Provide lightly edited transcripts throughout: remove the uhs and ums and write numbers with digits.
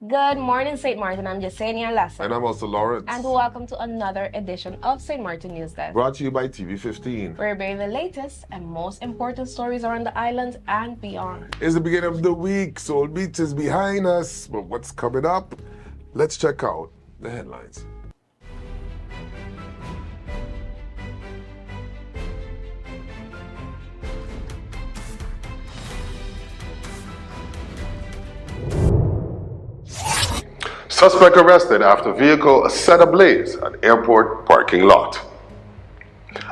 Good morning, St. Martin. I'm Jasenia Lasser. And I'm also Lawrence. And welcome to another edition of St. Martin News Desk. Brought to you by TV15. Where we bring the latest and most important stories around the island and beyond. It's the beginning of the week. Soul Beach is behind us. But what's coming up? Let's check out the headlines. Suspect arrested after vehicle set ablaze at airport parking lot.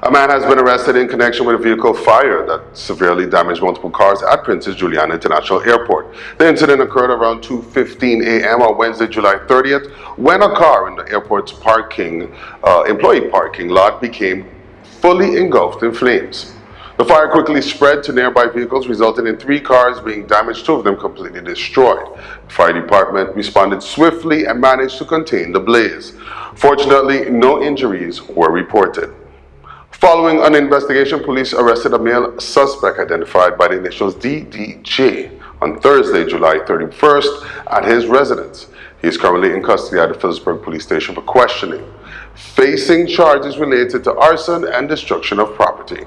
A man has been arrested in connection with a vehicle fire that severely damaged multiple cars at Princess Juliana International Airport. The incident occurred around 2:15 a.m. on Wednesday, July 30th, when a car in the airport's employee parking lot became fully engulfed in flames. The fire quickly spread to nearby vehicles, resulting in 3 cars being damaged, 2 of them completely destroyed. The fire department responded swiftly and managed to contain the blaze. Fortunately, no injuries were reported. Following an investigation, police arrested a male suspect identified by the initials DDJ on Thursday, July 31st, at his residence. He is currently in custody at the Phillipsburg police station for questioning, facing charges related to arson and destruction of property.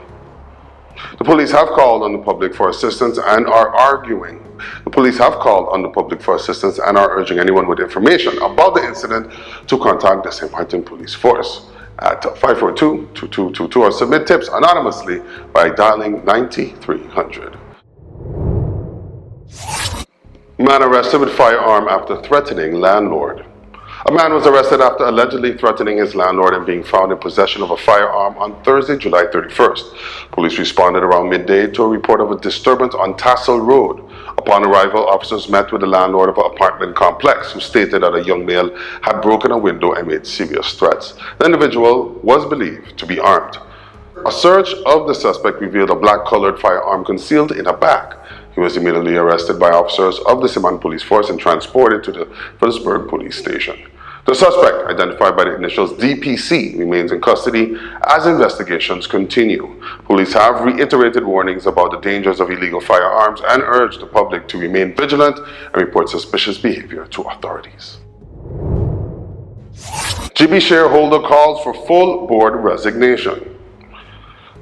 The police have called on the public for assistance and are urging anyone with information about the incident to contact the St. Martin Police Force at 542-2222 or submit tips anonymously by dialing 9300. Man arrested with firearm after threatening landlord. A man was arrested after allegedly threatening his landlord and being found in possession of a firearm on Thursday, July 31st. Police responded around midday to a report of a disturbance on Tassel Road. Upon arrival, officers met with the landlord of an apartment complex, who stated that a young male had broken a window and made serious threats. The individual was believed to be armed. A search of the suspect revealed a black-colored firearm concealed in a bag. He was immediately arrested by officers of the St. Martin Police Force and transported to the Phillipsburg Police Station. The suspect, identified by the initials DPC, remains in custody as investigations continue. Police have reiterated warnings about the dangers of illegal firearms and urged the public to remain vigilant and report suspicious behavior to authorities. GEBE shareholder calls for full board resignation.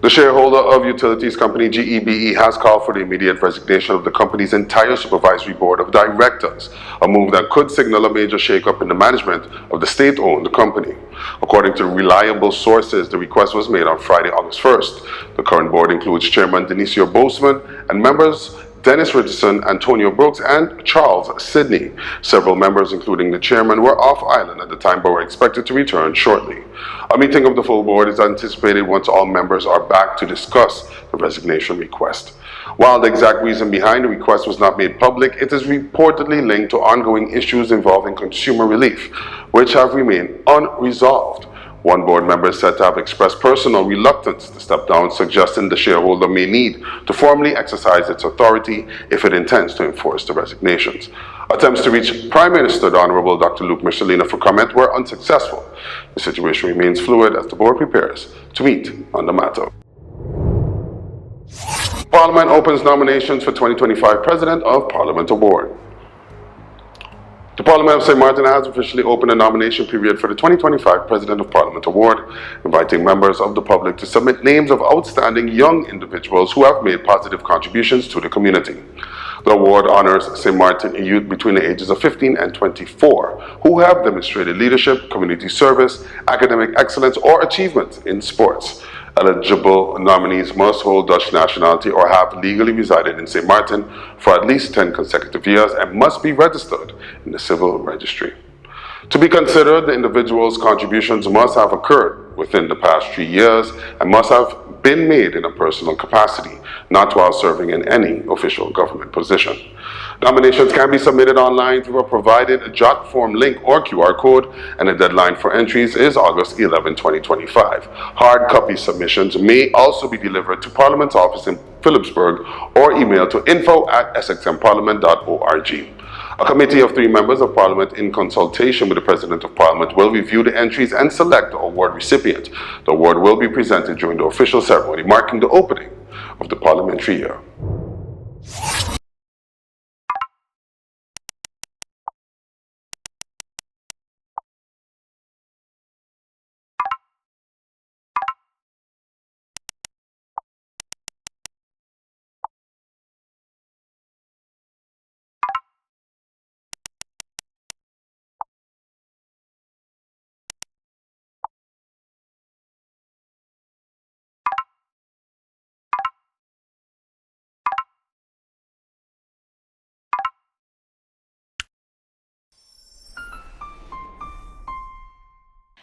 The shareholder of utilities company GEBE has called for the immediate resignation of the company's entire supervisory board of directors, a move that could signal a major shakeup in the management of the state-owned company. According to reliable sources, the request was made on Friday, August 1st. The current board includes Chairman Denisio Boseman and members Dennis Richardson, Antonio Brooks, and Charles Sidney. Several members, including the chairman, were off island at the time but were expected to return shortly. A meeting of the full board is anticipated once all members are back to discuss the resignation request. While the exact reason behind the request was not made public, it is reportedly linked to ongoing issues involving consumer relief, which have remained unresolved. One board member is said to have expressed personal reluctance to step down, suggesting the shareholder may need to formally exercise its authority if it intends to enforce the resignations. Attempts to reach Prime Minister the Honorable Dr. Luke Michelina for comment were unsuccessful. The situation remains fluid as the board prepares to meet on the matter. Parliament opens nominations for 2025 President of Parliament Award. The Parliament of St. Martin has officially opened a nomination period for the 2025 President of Parliament Award, inviting members of the public to submit names of outstanding young individuals who have made positive contributions to the community. The award honors St. Martin youth between the ages of 15 and 24 who have demonstrated leadership, community service, academic excellence, or achievement in sports. Eligible nominees must hold Dutch nationality or have legally resided in St. Martin for at least 10 consecutive years and must be registered in the civil registry. To be considered, the individual's contributions must have occurred within the past 3 years and must have been made in a personal capacity, not while serving in any official government position. Nominations can be submitted online through a provided jot form link or QR code, and the deadline for entries is August 11, 2025. Hard copy submissions may also be delivered to Parliament's office in Phillipsburg or emailed to info@sxmparliament.org. A committee of 3 members of Parliament in consultation with the President of Parliament will review the entries and select the award recipient. The award will be presented during the official ceremony marking the opening of the parliamentary year.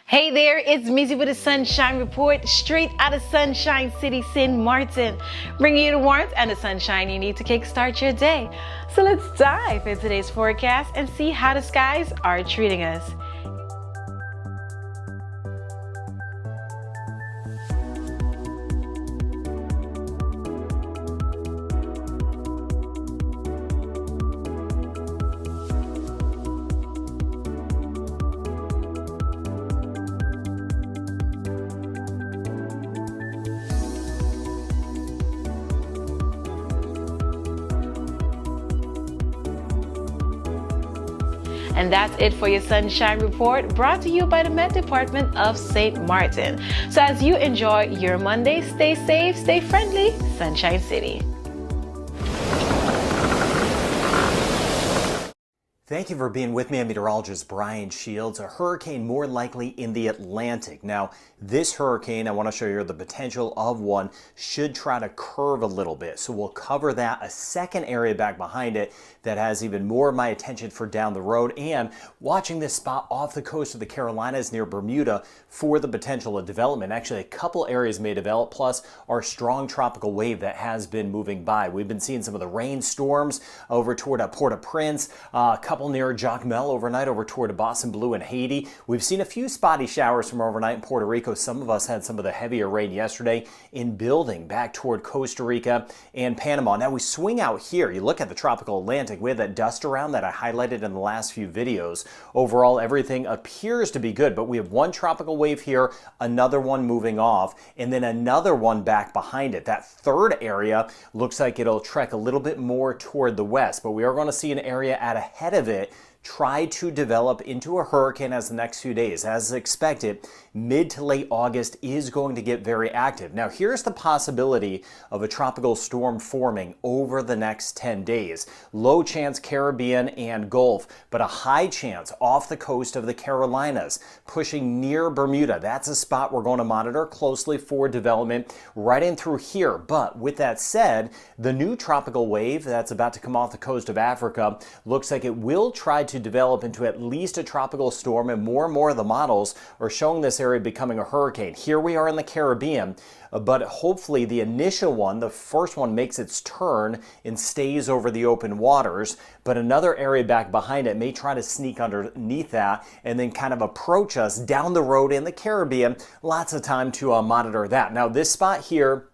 Hey there, it's Mizzy with a Sunshine Report, straight out of Sunshine City, St. Martin, bringing you the warmth and the sunshine you need to kickstart your day. So let's dive into today's forecast and see how the skies are treating us. And that's it for your Sunshine Report, brought to you by the Met Department of St. Martin. So as you enjoy your Monday, stay safe, stay friendly, Sunshine City. Thank you for being with me. I'm meteorologist Brian Shields. A hurricane more likely in the Atlantic. Now, this hurricane, I want to show you the potential of one, should try to curve a little bit. So we'll cover that. A second area back behind it that has even more of my attention for down the road, and watching this spot off the coast of the Carolinas near Bermuda for the potential of development. Actually, a couple areas may develop, plus our strong tropical wave that has been moving by. We've been seeing some of the rainstorms over toward Port-au-Prince, a couple near Jacmel overnight over toward Boston Blue and Haiti. We've seen a few spotty showers from overnight in Puerto Rico. Some of us had some of the heavier rain yesterday in building back toward Costa Rica and Panama. Now we swing out here. You look at the tropical Atlantic. We had that dust around that I highlighted in the last few videos. Overall, everything appears to be good, but we have one tropical wave here, another one moving off, and then another one back behind it. That third area looks like it'll trek a little bit more toward the west, but we are going to see an area out ahead of it try to develop into a hurricane as the next few days. As expected, mid to late August is going to get very active. Now, here's the possibility of a tropical storm forming over the next 10 days. Low chance Caribbean and Gulf, but a high chance off the coast of the Carolinas, pushing near Bermuda. That's a spot we're going to monitor closely for development right in through here. But with that said, the new tropical wave that's about to come off the coast of Africa looks like it will try to develop into at least a tropical storm, and more of the models are showing this area becoming a hurricane. Here we are in the Caribbean, but hopefully the initial one, the first one, makes its turn and stays over the open waters, but another area back behind it may try to sneak underneath that and then kind of approach us down the road in the Caribbean. Lots of time to monitor that. Now this spot here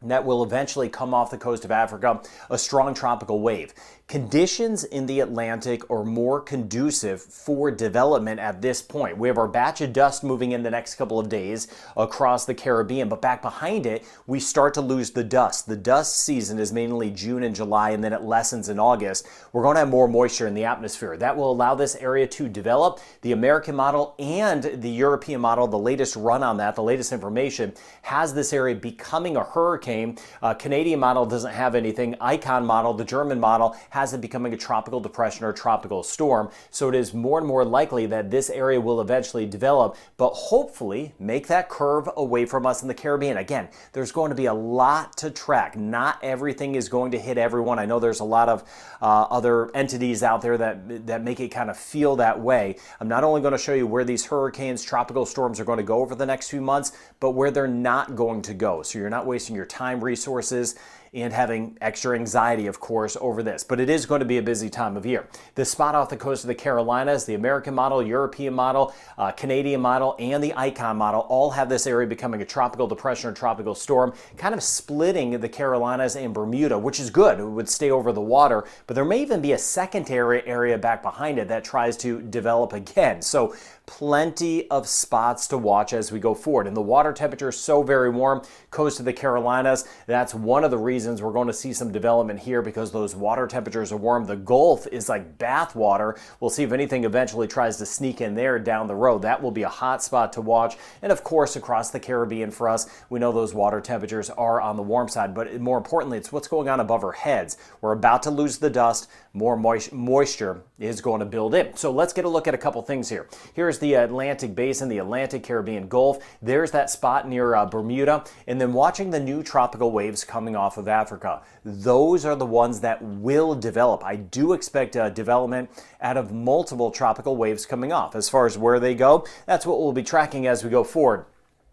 that will eventually come off the coast of Africa, a strong tropical wave. Conditions in the Atlantic are more conducive for development at this point. We have our batch of dust moving in the next couple of days across the Caribbean, but back behind it, we start to lose the dust. The dust season is mainly June and July, and then it lessens in August. We're going to have more moisture in the atmosphere. That will allow this area to develop. The American model and the European model, the latest run on that, the latest information, has this area becoming a hurricane. Canadian model doesn't have anything. Icon model, the German model, has it becoming a tropical depression or tropical storm. So it is more and more likely that this area will eventually develop, but hopefully make that curve away from us in the Caribbean. Again, there's going to be a lot to track. Not everything is going to hit everyone. I know there's a lot of other entities out there that make it kind of feel that way. I'm not only going to show you where these hurricanes, tropical storms are going to go over the next few months, but where they're not going to go. So you're not wasting your time, resources, and having extra anxiety, of course, over this. But it is going to be a busy time of year. The spot off the coast of the Carolinas, the American model, European model, Canadian model, and the Icon model all have this area becoming a tropical depression or tropical storm, kind of splitting the Carolinas and Bermuda, which is good. It would stay over the water, but there may even be a secondary area back behind it that tries to develop again. So plenty of spots to watch as we go forward. And the water temperature is so very warm, coast of the Carolinas. That's one of the reasons we're going to see some development here, because those water temperatures are warm. The Gulf is like bath water. We'll see if anything eventually tries to sneak in there down the road. That will be a hot spot to watch. And of course, across the Caribbean for us, we know those water temperatures are on the warm side, but more importantly, it's what's going on above our heads. We're about to lose the dust. More moisture is going to build in. So let's get a look at a couple things here. Here's the Atlantic Basin, the Atlantic Caribbean Gulf. There's that spot near Bermuda. And then watching the new tropical waves coming off of Africa. Those are the ones that will develop. I do expect development out of multiple tropical waves coming off. As far as where they go, that's what we'll be tracking as we go forward.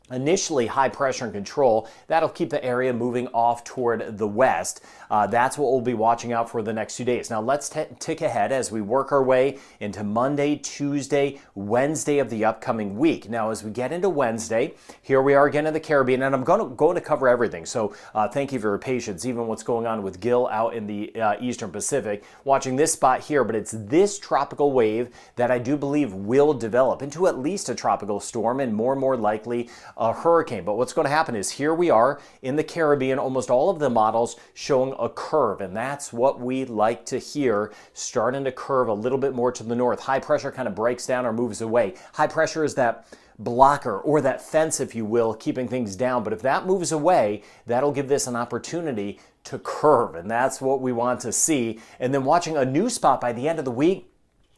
Initially, high pressure and control, that'll keep the area moving off toward the west. That's what we'll be watching out for the next 2 days. Now let's tick ahead as we work our way into Monday, Tuesday, Wednesday of the upcoming week. Now as we get into Wednesday, here we are again in the Caribbean, and I'm going to cover everything. So thank you for your patience, even what's going on with Gil out in the Eastern Pacific. Watching this spot here, but it's this tropical wave that I do believe will develop into at least a tropical storm and more likely a hurricane. But what's going to happen is here we are in the Caribbean, almost all of the models showing a curve, and that's what we like to hear, starting to curve a little bit more to the north. High pressure kind of breaks down or moves away. High pressure is that blocker or that fence, if you will, keeping things down. But if that moves away, that'll give this an opportunity to curve, and that's what we want to see. And then watching a new spot by the end of the week,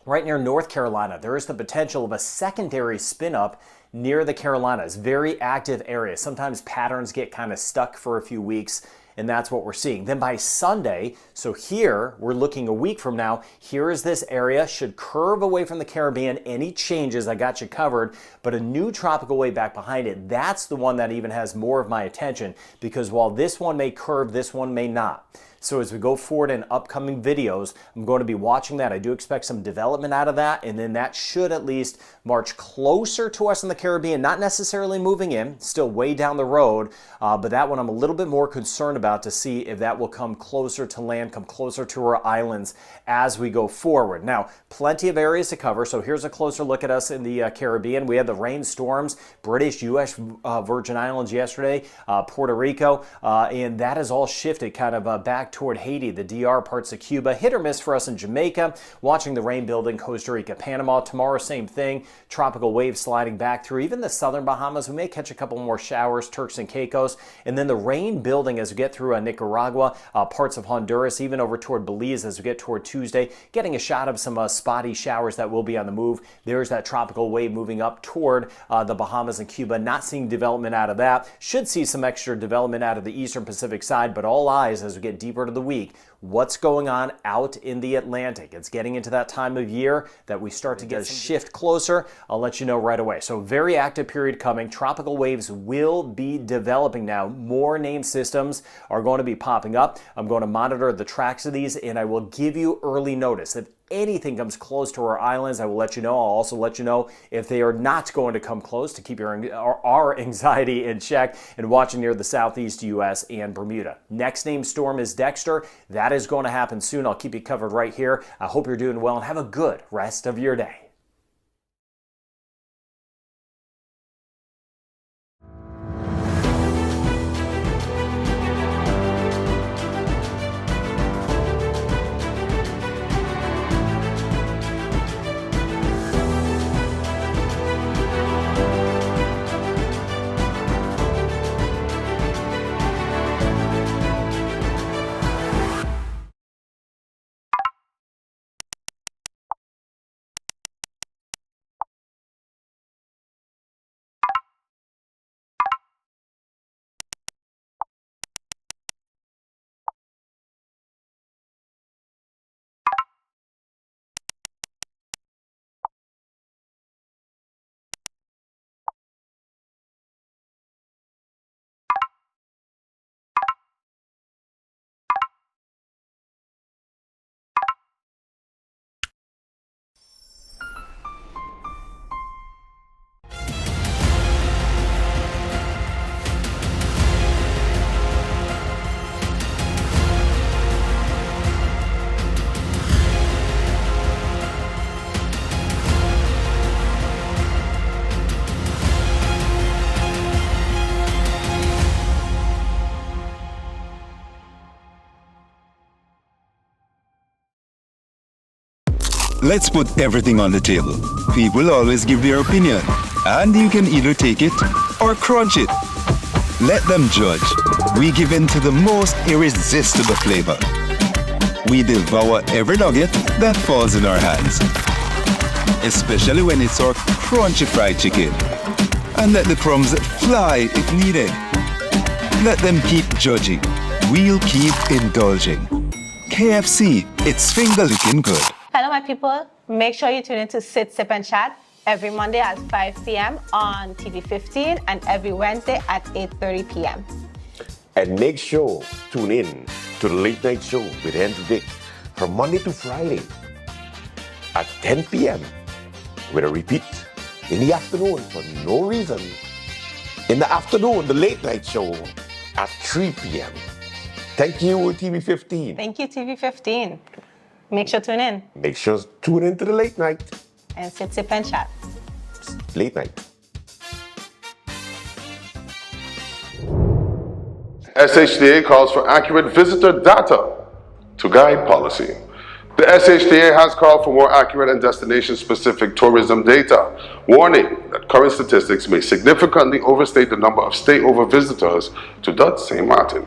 right near North Carolina, there is the potential of a secondary spin up near the Carolinas. Very active area. Sometimes patterns get kind of stuck for a few weeks, and that's what we're seeing. Then by Sunday, so here we're looking a week from now, here is this area, should curve away from the Caribbean. Any changes, I got you covered, but a new tropical wave back behind it, that's the one that even has more of my attention, because while this one may curve, this one may not. So as we go forward in upcoming videos, I'm going to be watching that. I do expect some development out of that, and then that should at least march closer to us in the Caribbean, not necessarily moving in, still way down the road, but that one I'm a little bit more concerned about to see if that will come closer to land, come closer to our islands as we go forward. Now, plenty of areas to cover, so here's a closer look at us in the Caribbean. We had the rainstorms, British, U.S. Virgin Islands yesterday, Puerto Rico, and that has all shifted kind of back toward Haiti, the DR, parts of Cuba. Hit or miss for us in Jamaica. Watching the rain build in Costa Rica, Panama. Tomorrow, same thing. Tropical waves sliding back through even the southern Bahamas. We may catch a couple more showers, Turks and Caicos. And then the rain building as we get through Nicaragua, parts of Honduras, even over toward Belize as we get toward Tuesday. Getting a shot of some spotty showers that will be on the move. There's that tropical wave moving up toward the Bahamas and Cuba. Not seeing development out of that. Should see some extra development out of the Eastern Pacific side, but all eyes as we get deeper to the week. What's going on out in the Atlantic? It's getting into that time of year that we start to get a shift closer. I'll let you know right away. So very active period coming. Tropical waves will be developing now. More named systems are going to be popping up. I'm going to monitor the tracks of these, and I will give you early notice. If anything comes close to our islands, I will let you know. I'll also let you know if they are not going to come close, to keep our anxiety in check, and watching near the southeast U.S. and Bermuda. Next named storm is Dexter. That is going to happen soon. I'll keep you covered right here. I hope you're doing well and have a good rest of your day. Let's put everything on the table. People always give their opinion, and you can either take it or crunch it. Let them judge. We give in to the most irresistible flavor. We devour every nugget that falls in our hands, especially when it's our crunchy fried chicken. And let the crumbs fly if needed. Let them keep judging. we'll keep indulging. KFC, it's finger licking good. Hello, my people. Make sure you tune in to Sit, Sip, and Chat every Monday at 5 p.m. on TV 15 and every Wednesday at 8:30 p.m. And make sure tune in to the Late Night Show with Andrew Dick from Monday to Friday at 10 p.m. with a repeat in the afternoon for no reason. In the afternoon, the Late Night Show at 3 p.m. Thank you, TV 15. Thank you, TV 15. Make sure to tune in Make sure to tune in to the Late Night. and Sit, Sip, and Chat. Late Night. SHTA calls for accurate visitor data to guide policy. The SHTA has called for more accurate and destination-specific tourism data, warning that current statistics may significantly overstate the number of stayover visitors to Dutch St. Martin.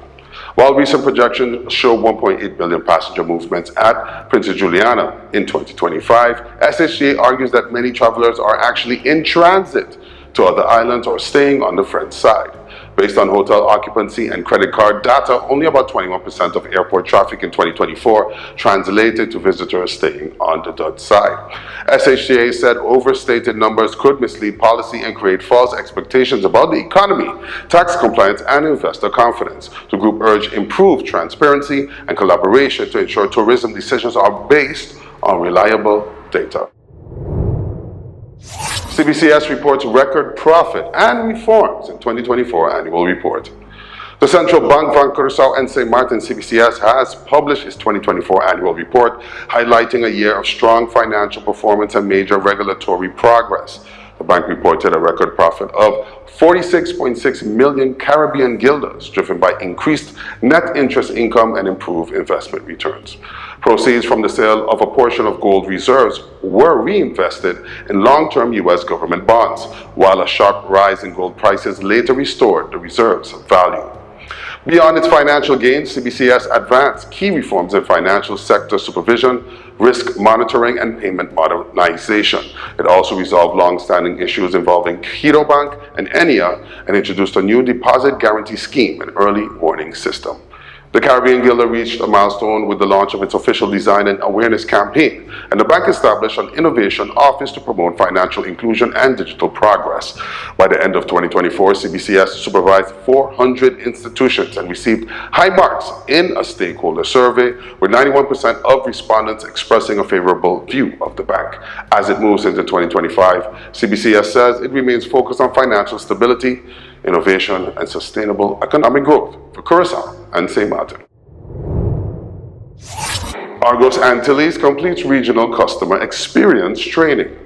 While recent projections show 1.8 billion passenger movements at Princess Juliana in 2025, SHTA argues that many travelers are actually in transit to other islands or staying on the French side. Based on hotel occupancy and credit card data, only about 21% of airport traffic in 2024 translated to visitors staying on the Dutch side. SHTA said overstated numbers could mislead policy and create false expectations about the economy, tax compliance, and investor confidence. The group urged improved transparency and collaboration to ensure tourism decisions are based on reliable data. CBCS reports record profit and reforms in 2024 annual report. The Central Bank van Curaçao and St. Martin CBCS has published its 2024 annual report, highlighting a year of strong financial performance and major regulatory progress. The bank reported a record profit of 46.6 million Caribbean guilders, driven by increased net interest income and improved investment returns. Proceeds from the sale of a portion of gold reserves were reinvested in long-term U.S. government bonds, while a sharp rise in gold prices later restored the reserves' value. Beyond its financial gains, CBCS advanced key reforms in financial sector supervision, risk monitoring, and payment modernization. It also resolved long-standing issues involving Keto Bank and ENEA and introduced a new deposit guarantee scheme and early warning system. The Caribbean Guilder reached a milestone with the launch of its official design and awareness campaign, and the bank established an innovation office to promote financial inclusion and digital progress. By the end of 2024, CBCS supervised 400 institutions and received high marks in a stakeholder survey, with 91% of respondents expressing a favorable view of the bank. As it moves into 2025, CBCS says it remains focused on financial stability, innovation, and sustainable economic growth for Curaçao and St. Martin. Argos Antilles completes regional customer experience training.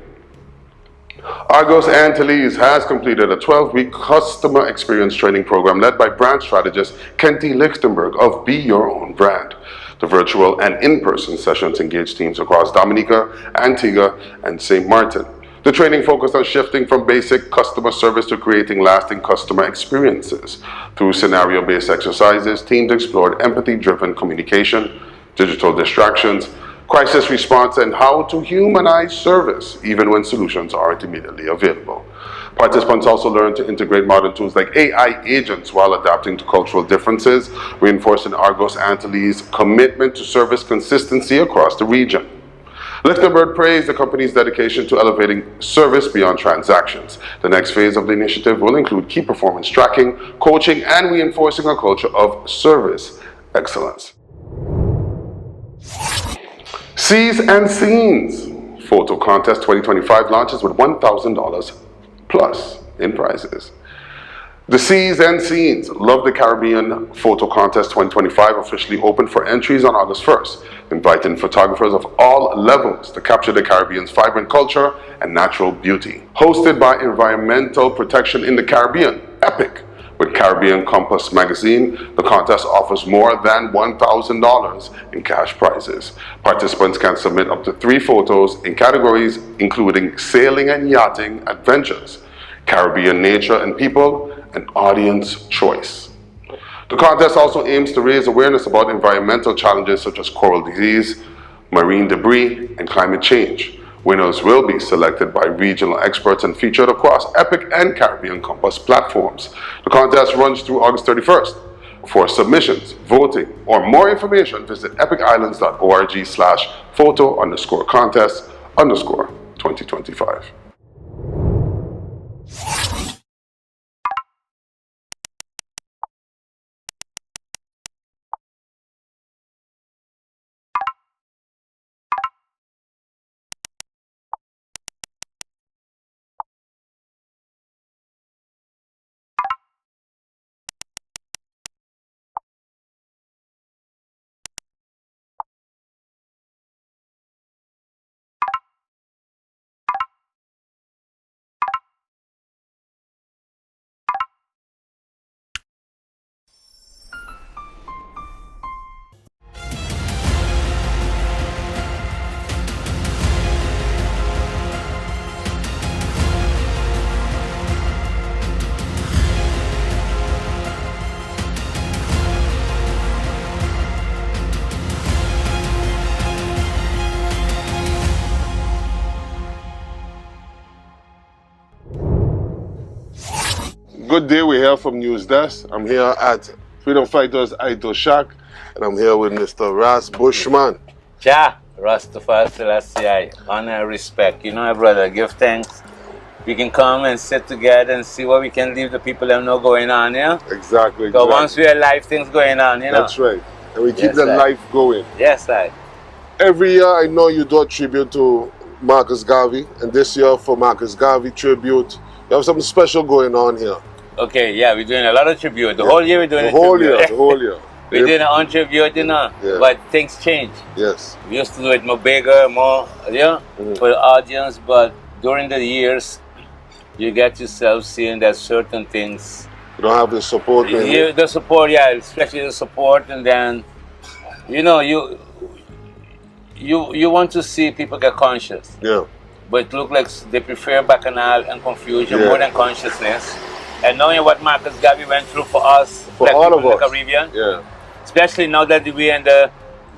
Argos Antilles has completed a 12-week customer experience training program led by brand strategist Kenty Lichtenberg of Be Your Own Brand. The virtual and in-person sessions engage teams across Dominica, Antigua, and St. Martin. The training focused on shifting from basic customer service to creating lasting customer experiences. Through scenario-based exercises, teams explored empathy-driven communication, digital distractions, crisis response, and how to humanize service, even when solutions aren't immediately available. Participants also learned to integrate modern tools like AI agents while adapting to cultural differences, reinforcing Argos Antilles' commitment to service consistency across the region. Lichtenberg praised the company's dedication to elevating service beyond transactions. The next phase of the initiative will include key performance tracking, coaching, and reinforcing a culture of service excellence. Seas and Scenes Photo Contest 2025 launches with $1,000 plus in prizes. The Seas and Scenes Love the Caribbean Photo Contest 2025 officially opened for entries on August 1st, inviting photographers of all levels to capture the Caribbean's vibrant culture and natural beauty. Hosted by Environmental Protection in the Caribbean, EPIC, with Caribbean Compass magazine, the contest offers more than $1,000 in cash prizes. Participants can submit up to 3 photos in categories including sailing and yachting adventures, Caribbean nature and people, and audience choice. The contest also aims to raise awareness about environmental challenges such as coral disease, marine debris, and climate change. Winners will be selected by regional experts and featured across EPIC and Caribbean Compass platforms. The contest runs through August 31st. For submissions, voting, or more information, visit epicislands.org/photo_contest_2025. Good day, we're here from NEWSDESK. I'm here at Freedom Fighters Ital Shack, and I'm here with Mr. Ras Bushman. Ja, Rastafari Selassie, honor and respect. You know, my brother, give thanks. We can come and sit together and see what we can leave the people that know going on, yeah? Exactly. So once we alive, things going on, you know? That's right. And we keep Yes, the sir. life going. Yes, I. Every year, I know you do a tribute to Marcus Garvey, and this year for Marcus Garvey tribute, you have something special going on here. Okay, yeah, we're doing a lot of tribute. The whole year we're doing The whole tribute. year, the whole year. We're doing our own tribute, you know? Yeah. But things change. Yes. We used to do it more bigger, more, yeah, for the audience, but during the years, you get yourself seeing that certain things. You don't have the support. maybe? The support, yeah, especially the support, and then, you know, you want to see people get conscious, Yeah. but it looks like they prefer bacchanal and confusion Yeah. more than consciousness. And knowing what Marcus Garvey went through for us, For black all people of in us. the Caribbean, Yeah. especially now that we're in the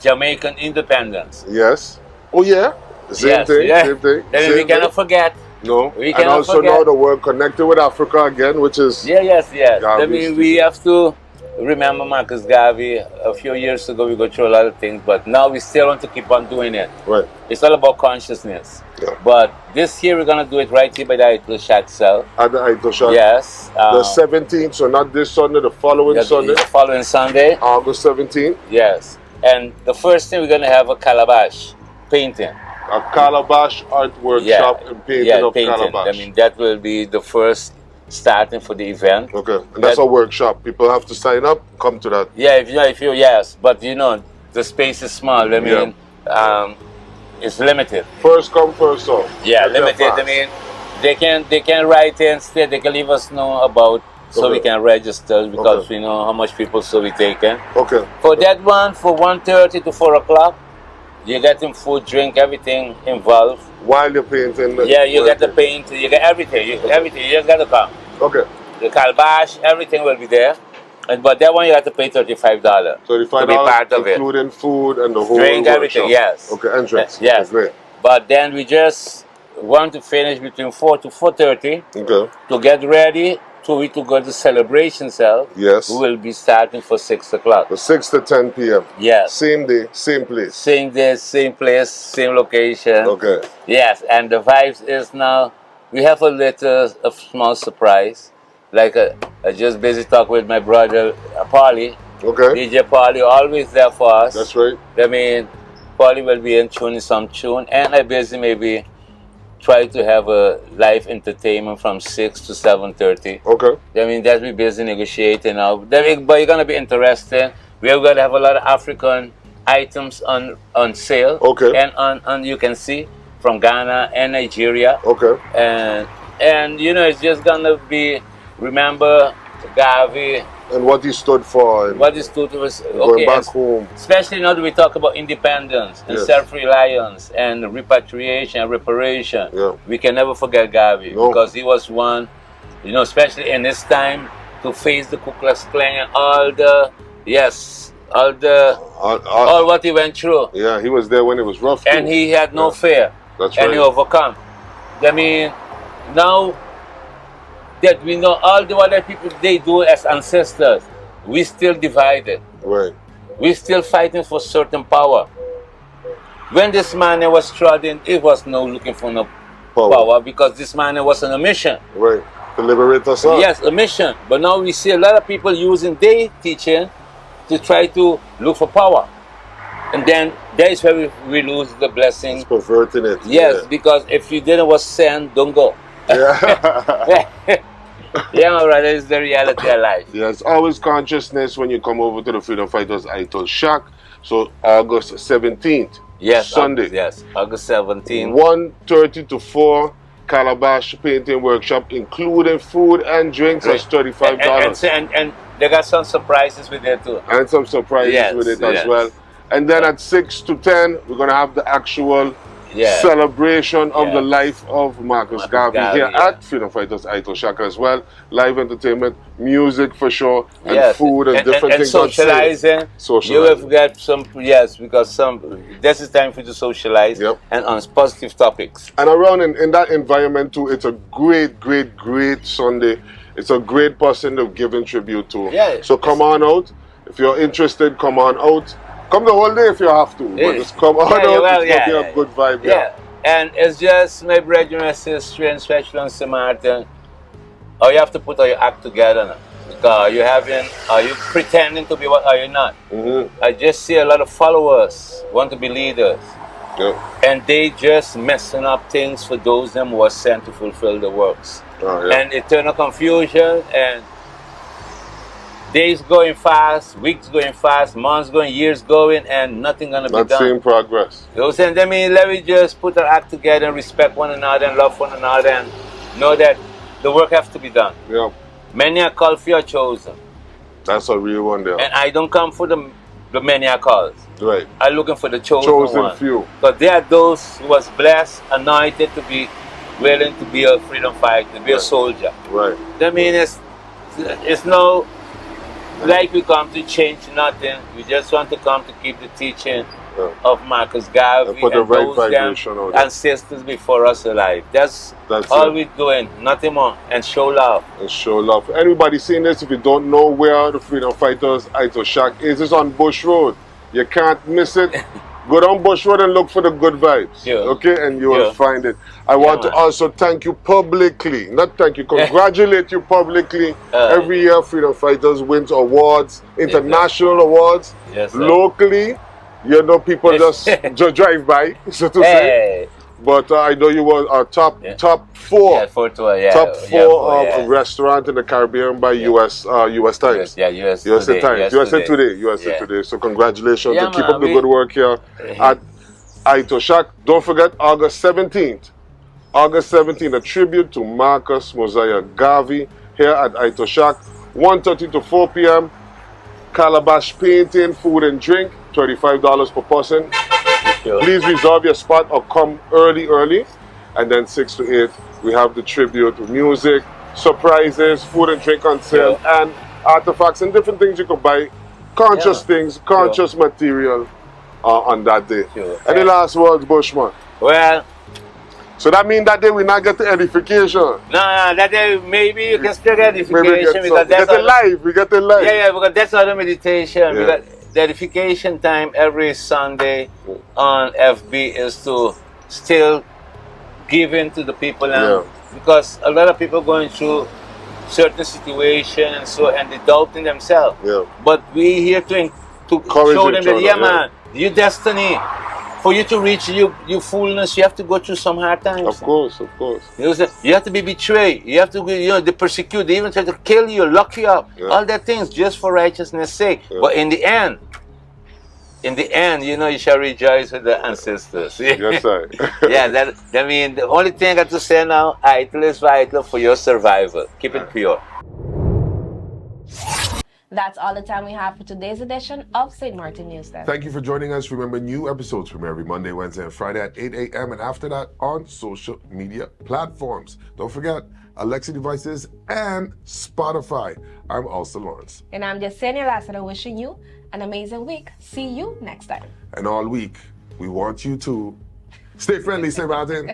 Jamaican independence. Yes. Oh, yeah. Same Yes, thing. yeah. Same thing. I mean, Same we cannot thing. forget. No. We And cannot also forget. now the world connected with Africa again, which is Yeah, yes. I Garvey's mean, we teaching. have to remember Marcus Garvey. A few years ago, we go through a lot of things, but now we still want to keep on doing it. right. It's all about consciousness. Yeah. But this year, we're going to do it right here by the Ital Shack cell. At the Ital Shack. Yes. The 17th, so not this Sunday, the following Sunday, The following Sunday. August 17th. Yes. And the first thing, we're going to have a calabash painting. A calabash art workshop and painting of calabash. I mean, that will be the first starting for the event. Okay, and that's That- a workshop. People have to sign up, come to that. Yeah, if you, yes. But, you know, the space is small. I mean, it's limited. First come, first serve. Yeah, Get there limited. I fast. mean, they can write in instead. They can leave us know about so we Okay. can register because Okay. we know how much people so we taking. Okay. For that one, for 1:30 to 4 o'clock, you getting food, drink, everything involved. While you're painting. Yeah, you get the working. paint, you get everything. Everything. You just got to come. Okay. The calabash, everything will be there. But that one you have to pay $35 $35 to be part of it. including food and the whole Drink, everything, workshop. yes. Okay, entrance. Yes. Okay, great. But then we just want to finish between 4 to 4:30 Okay. to get ready to go to celebration cell. Yes. We will be starting for 6 o'clock. The 6 to 10 p.m. Yes. Same day, same place. Same day, same place, same location. Okay. Yes, and the vibes is now, we have a small surprise. Like I just busy talk with my brother, Paulie. Okay. DJ Paulie, always there for us. That's right. I mean, Paulie will be in tuning some tune, and I busy maybe try to have a live entertainment from 6 to 7:30. Okay. I mean, that's we busy negotiating now. But you're gonna be interested. We're gonna have a lot of African items on sale. Okay. And on you can see from Ghana and Nigeria. Okay. And you know, it's just gonna be, remember Garvey, And what he stood for. And what is to was going back home. especially now that we talk about independence and Yes. self-reliance and repatriation and reparation. Yeah. We can never forget Garvey No. because he was one, you know, especially in this time to face the Ku Klux Klan and all what he went through. Yeah, he was there when it was rough. And too. he had no Yeah. fear. That's And right. he overcome. I mean, now that we know all the other people they do as ancestors, we still divided. Right. We still fighting for certain power. When this man was trodden, it was no looking for no power because this man was on a mission. Right. To liberate us all. Yes, a mission. But now we see a lot of people using their teaching to try to look for power. And then that is where we lose the blessing. It's perverting it. Yes, because if you didn't was sent, don't go. Yeah. Yeah, my brother, it's the reality of life. Yes, always consciousness when you come over to the Freedom Fighters Ital Shack. So August 17th. Yes, Sunday. August 17th. 1:30 to 4. Calabash painting workshop, including food and drinks, Right. as $35. And they got some surprises with it too. And some surprises with it as well. And then at 6 to 10, we're going to have the actual celebration of the life of Marcus Garvey here at Freedom Fighters Ital Shack as well. Live entertainment, music for sure, and food and different things. And socializing. You have got some, because this is time for you to socialize and on positive topics. And around in that environment too, it's a great, great, great Sunday. It's a great person to give in tribute to. Yeah, so come on out. If you're interested, come on out. Come the whole day if you have to. But just come on out. It's going to be a good vibe. And it's just, my brethren, sister, and especially on St. Martin, you have to put all your act together now. Because are you pretending to be what are you not? I just see a lot of followers want to be leaders. And they just messing up things for those them who are sent to fulfill the works. And eternal confusion and days going fast, weeks going fast, months going, years going, and nothing gonna be done. Not seeing progress. You know what I'm saying? I mean, let me just put our act together and respect one another and love one another and know that the work has to be done. Many are called, few are chosen. That's a real one there. And I don't come for the many are called. Right. I'm looking for the chosen one. Few. Because they are those who was blessed, anointed to be willing to be a freedom fighter, to be a soldier. Right. I mean, it's no like we come to change nothing. We just want to come to keep the teaching of Marcus Garvey and those ancestors before us alive. That's all we're doing, nothing more. And show love. And show love. Everybody seeing this, if you don't know where the Freedom Fighters Ital Shack is, it's on Bush Road. You can't miss it. Go down Bush Road and look for the good vibes. Okay? And you will find it. I want to also thank you publicly. Not thank you, congratulate you publicly. Every year Freedom Fighters wins awards, international awards. Locally, you know, people just drive by, so to say. But I know you were a top four restaurant in the Caribbean by US Times. USA Times. USA Today. So congratulations and keep up the good work here at Ital Shack. Don't forget August 17th. August 17th, a tribute to Marcus Garvey here at Ital Shack. 1:30 to 4 p.m. Calabash painting, food and drink, $35 per person. Please reserve your spot or come early. And then 6 to 8, we have the tribute, music, surprises, food and drink on sale, and artifacts and different things you can buy. Conscious things, conscious material on that day. Any last words, Bushman? Well, so that means that day we not get the edification. No, that day maybe you can still get edification because that's we get the live. Yeah, because that's other meditation. Because the edification time every Sunday on FB is to still give in to the people now. Because a lot of people going through certain situations and they doubting themselves. But we here to show them that man, your destiny. For you to reach your fullness, you have to go through some hard times. Of course. You have to be betrayed. You have to be, they persecute. They even try to kill you, lock you up. All that things just for righteousness' sake. But in the end, you shall rejoice with the ancestors. Yes, sir. I mean, the only thing I got to say now, Ital is vital for your survival. Keep it pure. That's all the time we have for today's edition of St. Martin News Desk. Thank you for joining us. Remember, new episodes premiere every Monday, Wednesday, and Friday at 8 a.m. and after that on social media platforms. Don't forget, Alexa devices and Spotify. I'm Ulster Lawrence. And I'm Jasenia Lassiter wishing you an amazing week. See you next time. And all week, we want you to stay friendly, St. Martin.